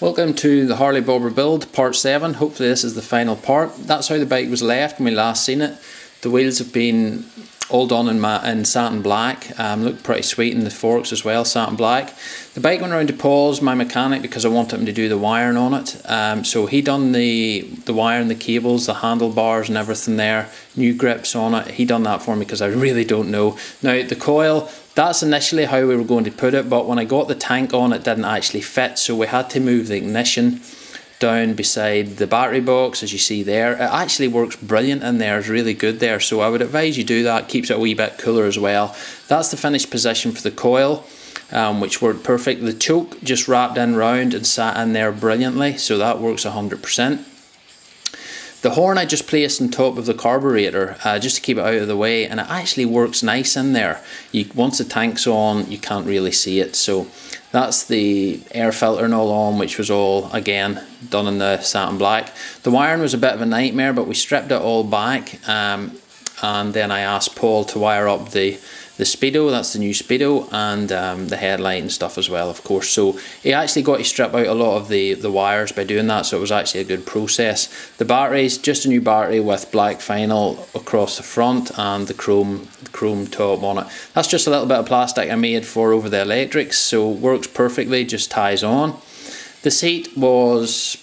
Welcome to the Harley Bobber build, part 7. Hopefully this is the final part. That's how the bike was left when we last seen it. The wheels have been all done in satin black. Look pretty sweet, in the forks as well, satin black. The bike went around to Paul's, my mechanic, because I wanted him to do the wiring on it. So he done the wiring, the cables, the handlebars and everything there, new grips on it. He done that for me because I really don't know. Now the coil, that's initially how we were going to put it, but when I got the tank on, it didn't actually fit, so we had to move the ignition down beside the battery box, as you see there. It actually works brilliant in there, it's really good there, so I would advise you do that. Keeps it a wee bit cooler as well. That's the finished position for the coil, which worked perfect. The choke just wrapped in round and sat in there brilliantly, so that works 100%. The horn I just placed on top of the carburetor just to keep it out of the way, and it actually works nice in there. Once the tank's on, you can't really see it. So that's the air filter and all on, which was all again done in the satin black. The wiring was a bit of a nightmare, but we stripped it all back, and then I asked Paul to wire up the speedo. That's the new speedo, and the headlight and stuff as well, of course. So he actually got to strip out a lot of the wires by doing that, so it was actually a good process. The batteries, just a new battery with black vinyl across the front and the chrome top on it. That's just a little bit of plastic I made for over the electrics, so works perfectly, just ties on. The seat was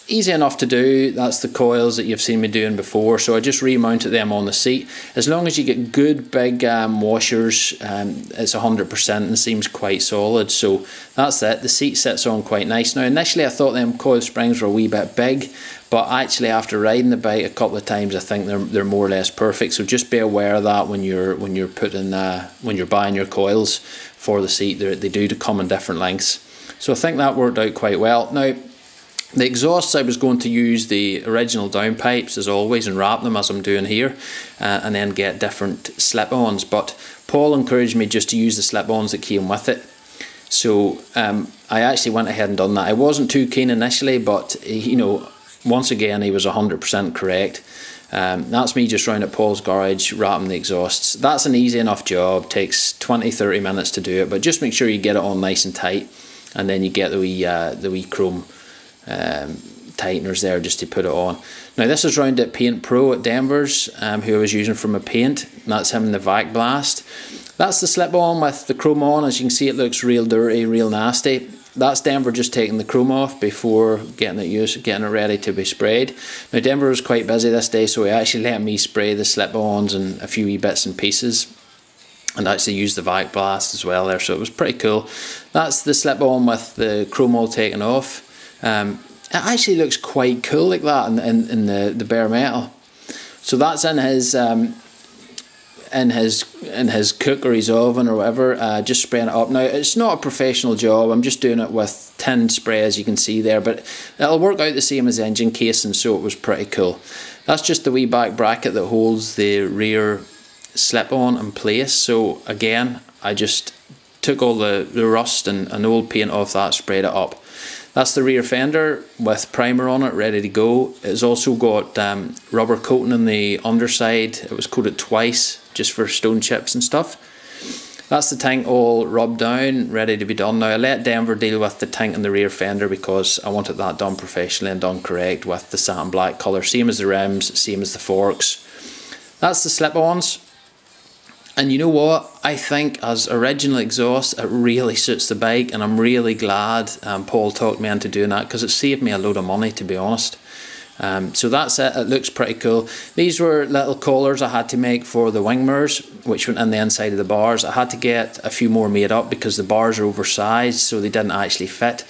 easy enough to do. That's the coils that you've seen me doing before, so I just remounted them on the seat. As long as you get good big washers, it's 100% and seems quite solid, so that's it. The seat sits on quite nice. Now initially I thought them coil springs were a wee bit big, but actually after riding the bike a couple of times I think they're more or less perfect, so just be aware of that when you're buying your coils for the seat. They do come in different lengths, so I think that worked out quite well. Now the exhausts, I was going to use the original downpipes as always and wrap them as I'm doing here, and then get different slip-ons, but Paul encouraged me just to use the slip-ons that came with it. So I actually went ahead and done that. I wasn't too keen initially, but you know, once again he was 100% correct. That's me just round at Paul's garage wrapping the exhausts. That's an easy enough job, takes 20-30 minutes to do it, but just make sure you get it on nice and tight, and then you get the wee chrome tighteners there just to put it on. Now this is round at Paint Pro at Denver's, who I was using for my paint, and that's him in the vac blast. That's the slip on with the chrome on. As you can see, it looks real dirty, real nasty. That's Denver just taking the chrome off before getting it ready to be sprayed. Now Denver was quite busy this day, so he actually let me spray the slip-ons and a few wee bits and pieces, and actually used the vac blast as well there, so it was pretty cool. That's the slip-on with the chrome all taken off. It actually looks quite cool like that in the bare metal. So that's in his cook or his oven or whatever, just spraying it up. Now it's not a professional job, I'm just doing it with tin spray as you can see there, but it'll work out the same as engine casing, so it was pretty cool. That's just the wee back bracket that holds the rear slip-on in place. So again, I just took all the rust and old paint off that, sprayed it up. That's the rear fender with primer on it, ready to go. It's also got rubber coating on the underside. It was coated twice, just for stone chips and stuff. That's the tank all rubbed down, ready to be done. Now I let Denver deal with the tank and the rear fender because I wanted that done professionally and done correct with the satin black colour. Same as the rims, same as the forks. That's the slip-ons. And you know what, I think as original exhaust it really suits the bike, and I'm really glad Paul talked me into doing that because it saved me a load of money, to be honest. So that's it, it looks pretty cool. These were little collars I had to make for the wing mirrors, which went in the inside of the bars. I had to get a few more made up because the bars are oversized, so they didn't actually fit.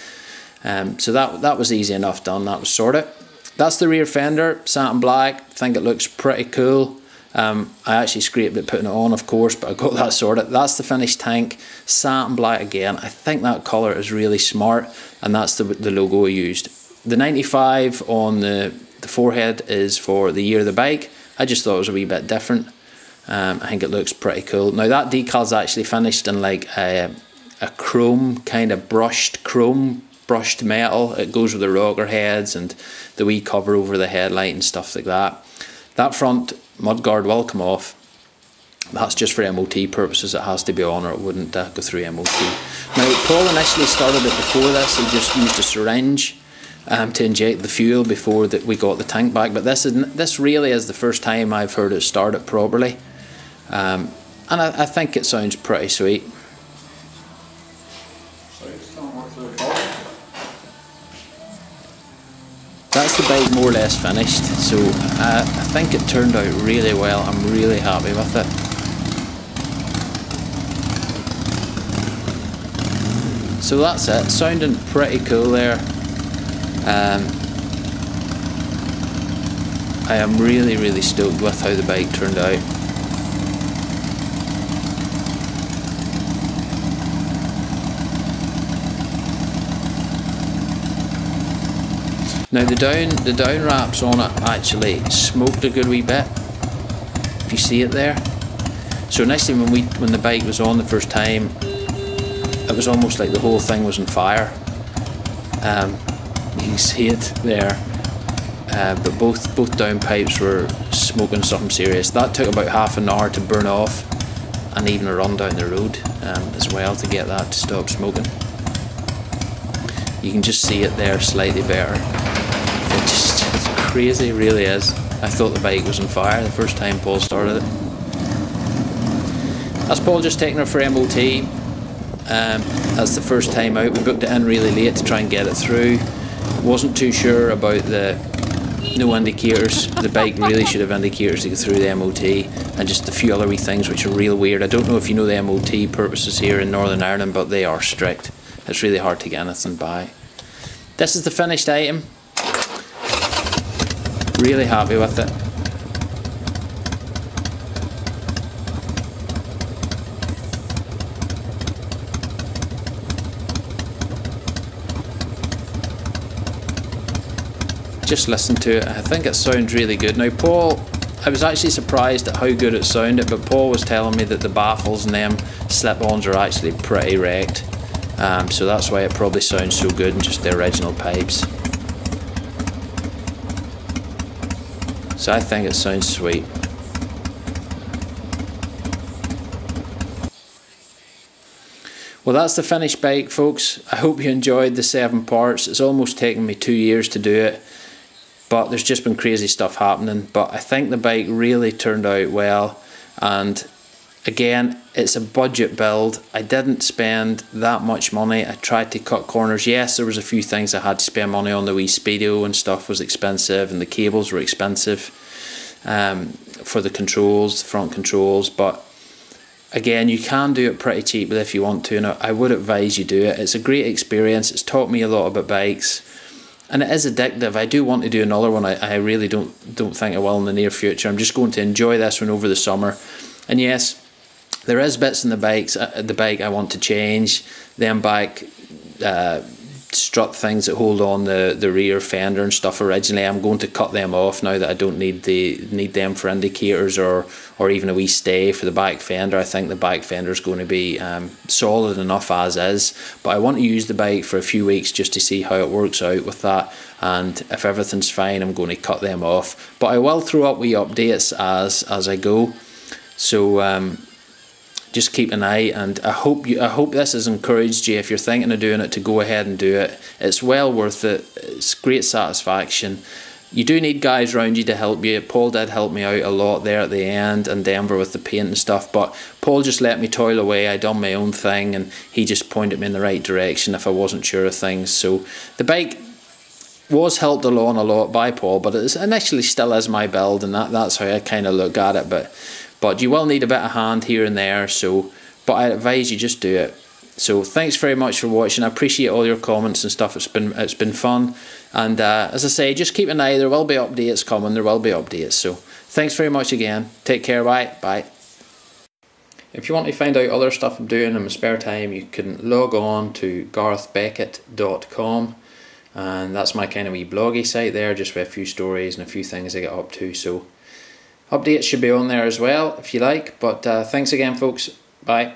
So that was easy enough done, that was sorted. That's the rear fender, satin black. I think it looks pretty cool. I actually scraped it putting it on, of course, but I got that sorted. That's the finished tank, satin black again. I think that colour is really smart, and that's the logo I used. The 95 on the forehead is for the year of the bike. I just thought it was a wee bit different. I think it looks pretty cool. Now that decal's actually finished in like a chrome, kind of brushed metal. It goes with the rocker heads and the wee cover over the headlight and stuff like that. That front mudguard will come off. That's just for MOT purposes, it has to be on or it wouldn't go through MOT. Now Paul initially started it before this, he just used a syringe to inject the fuel before that we got the tank back, but this really is the first time I've heard it start it properly, and I think it sounds pretty sweet. That's the bike more or less finished, so I think it turned out really well. I'm really happy with it. So that's it, sounding pretty cool there. I am really stoked with how the bike turned out. Now the down wraps on it actually smoked a good wee bit, if you see it there. So initially when the bike was on the first time, it was almost like the whole thing was on fire. You can see it there, but both downpipes were smoking something serious. That took about half an hour to burn off, and even a run down the road as well to get that to stop smoking. You can just see it there slightly better. It's crazy, it really is. I thought the bike was on fire the first time Paul started it. That's Paul just taking it for MOT. That's the first time out. We booked it in really late to try and get it through. Wasn't too sure about the no indicators. The bike really should have indicators to go through the MOT, and just a few other wee things which are real weird. I don't know if you know the MOT purposes here in Northern Ireland, but they are strict. It's really hard to get anything by. This is the finished item. Really happy with it. Just listen to it, I think it sounds really good. Now Paul, I was actually surprised at how good it sounded, but Paul was telling me that the baffles and them slip-ons are actually pretty wrecked, so that's why it probably sounds so good in just the original pipes. So I think it sounds sweet. Well, that's the finished bike, folks. I hope you enjoyed the 7 parts. It's almost taken me 2 years to do it, but there's just been crazy stuff happening. But I think the bike really turned out well, and again, it's a budget build. I didn't spend that much money. I tried to cut corners. Yes, there was a few things I had to spend money on. The wee speedo and stuff was expensive, and the cables were expensive for the controls, the front controls, but again, you can do it pretty cheaply if you want to, and I would advise you do it. It's a great experience. It's taught me a lot about bikes, and it is addictive. I do want to do another one. I really don't think I will in the near future. I'm just going to enjoy this one over the summer. And yes, there is bits in the bike I want to change. Them back strut things that hold on the rear fender and stuff originally, I'm going to cut them off now that I don't need them for indicators or even a wee stay for the back fender. I think the back fender is going to be solid enough as is, but I want to use the bike for a few weeks just to see how it works out with that, and if everything's fine I'm going to cut them off. But I will throw up wee updates as I go, so just keep an eye, and I hope this has encouraged you, if you're thinking of doing it, to go ahead and do it. It's well worth it. It's great satisfaction. You do need guys around you to help you. Paul did help me out a lot there at the end, and Denver with the paint and stuff, but Paul just let me toil away. I done my own thing, and he just pointed me in the right direction if I wasn't sure of things. So the bike was helped along a lot by Paul, but it initially still is my build, and that's how I kind of look at it. But you will need a bit of hand here and there, but I advise you just do it. So thanks very much for watching. I appreciate all your comments and stuff. It's been fun, and as I say, just keep an eye. There will be updates coming. There will be updates. So thanks very much again. Take care. Bye. If you want to find out other stuff I'm doing in my spare time, you can log on to garethbeckett.com, and that's my kind of wee bloggy site there, just with a few stories and a few things I get up to. So updates should be on there as well if you like, but thanks again folks, bye.